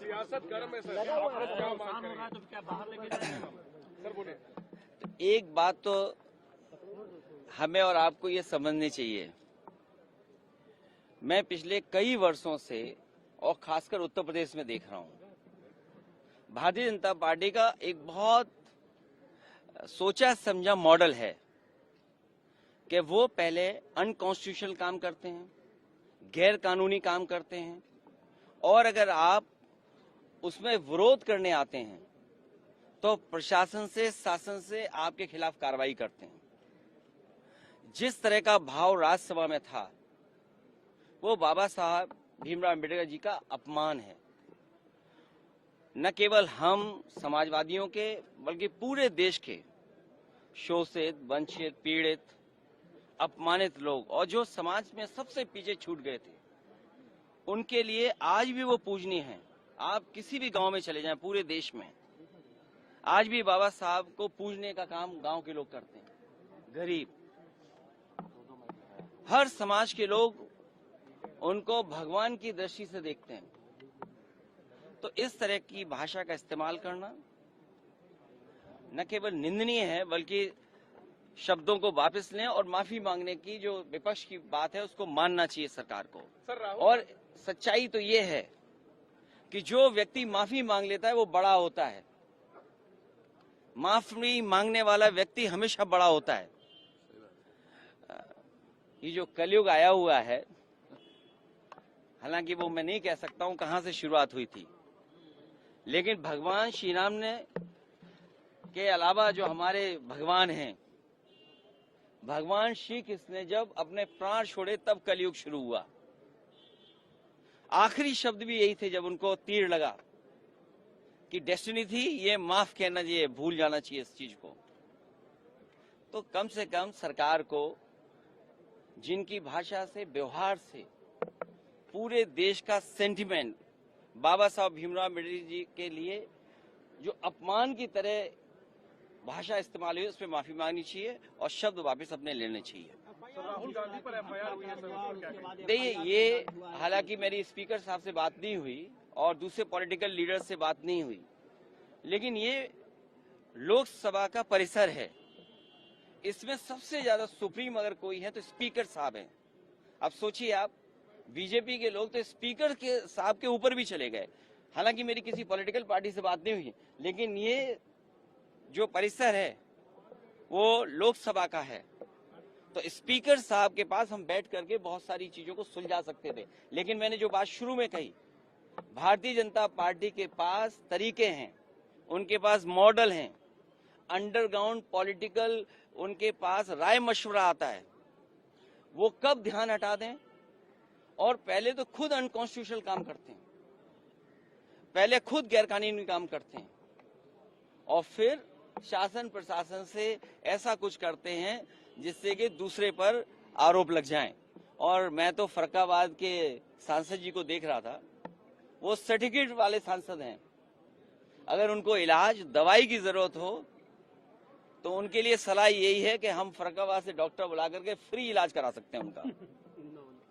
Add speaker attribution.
Speaker 1: सियासत गर्म है सर, आप क्या मांग करेंगे? तो क्या बाहर लेके जाएंगे सर? बोले
Speaker 2: एक बात तो हमें और आपको ये समझनी चाहिए, मैं पिछले कई वर्षों से और खासकर उत्तर प्रदेश में देख रहा हूं, भारतीय जनता पार्टी का एक बहुत सोचा समझा मॉडल है कि वो पहले अनकॉन्स्टिट्यूशनल काम करते हैं, गैर कानूनी काम करते हैं, और अगर आप उसमें विरोध करने आते हैं तो प्रशासन से, शासन से आपके खिलाफ कार्रवाई करते हैं। जिस तरह का भाव राज्यसभा में था वो बाबा साहब भीमराव अम्बेडकर जी का अपमान है। न केवल हम समाजवादियों के बल्कि पूरे देश के शोषित, वंचित, पीड़ित, अपमानित लोग और जो समाज में सबसे पीछे छूट गए थे, उनके लिए आज भी वो पूजनीय हैं। आप किसी भी गांव में चले जाएं पूरे देश में, आज भी बाबा साहब को पूजने का काम गांव के लोग करते हैं। गरीब, हर समाज के लोग उनको भगवान की दृष्टि से देखते हैं। तो इस तरह की भाषा का इस्तेमाल करना न केवल निंदनीय है बल्कि शब्दों को वापस लें और माफी मांगने की जो विपक्ष की बात है उसको मानना चाहिए सरकार को। और सच्चाई तो ये है कि जो व्यक्ति माफी मांग लेता है वो बड़ा होता है। माफी मांगने वाला व्यक्ति हमेशा बड़ा होता है। ये जो कलयुग आया हुआ है, हालांकि वो मैं नहीं कह सकता हूं कहां से शुरुआत हुई थी, लेकिन भगवान श्री राम ने के अलावा जो हमारे भगवान हैं, भगवान श्री कृष्ण ने जब अपने प्राण छोड़े तब कलयुग शुरू हुआ। आखिरी शब्द भी यही थे जब उनको तीर लगा कि डेस्टिनी थी, ये माफ कहना चाहिए, भूल जाना चाहिए इस चीज को। तो कम से कम सरकार को जिनकी भाषा से, व्यवहार से पूरे देश का सेंटिमेंट बाबा साहब भीमराव अम्बेडकर जी के लिए जो अपमान की तरह भाषा इस्तेमाल हुई, उस पर माफी मांगनी चाहिए और शब्द वापस अपने लेने चाहिए।
Speaker 1: राहुल गांधी पर एफआईआर हुई है सर,
Speaker 2: देखिए, ये हालांकि मेरी स्पीकर साहब से बात नहीं हुई और दूसरे पॉलिटिकल लीडर से बात नहीं हुई, लेकिन ये लोकसभा का परिसर है, इसमें सबसे ज्यादा सुप्रीम अगर कोई है तो स्पीकर साहब हैं। अब सोचिए आप, बीजेपी के लोग तो स्पीकर के साहब के ऊपर भी चले गए। हालांकि मेरी किसी पॉलिटिकल पार्टी से बात नहीं हुई, लेकिन ये जो परिसर है वो लोकसभा का है, तो स्पीकर साहब के पास हम बैठ करके बहुत सारी चीजों को सुलझा सकते थे। लेकिन मैंने जो बात शुरू में कही, भारतीय जनता पार्टी के पास तरीके हैं, उनके पास मॉडल हैं, अंडरग्राउंड पॉलिटिकल उनके पास राय मशवरा आता है। वो कब ध्यान हटा दें, और पहले तो खुद अनकॉन्स्टिट्यूशनल काम करते हैं, पहले खुद गैरकानूनी काम करते हैं, और फिर शासन प्रशासन से ऐसा कुछ करते हैं जिससे कि दूसरे पर आरोप लग जाएं। और मैं तो फरक्काबाद के सांसद जी को देख रहा था, वो सर्टिफिकेट वाले सांसद हैं। अगर उनको इलाज, दवाई की जरूरत हो तो उनके लिए सलाह यही है कि हम फरक्काबाद से डॉक्टर बुला करके फ्री इलाज करा सकते हैं उनका।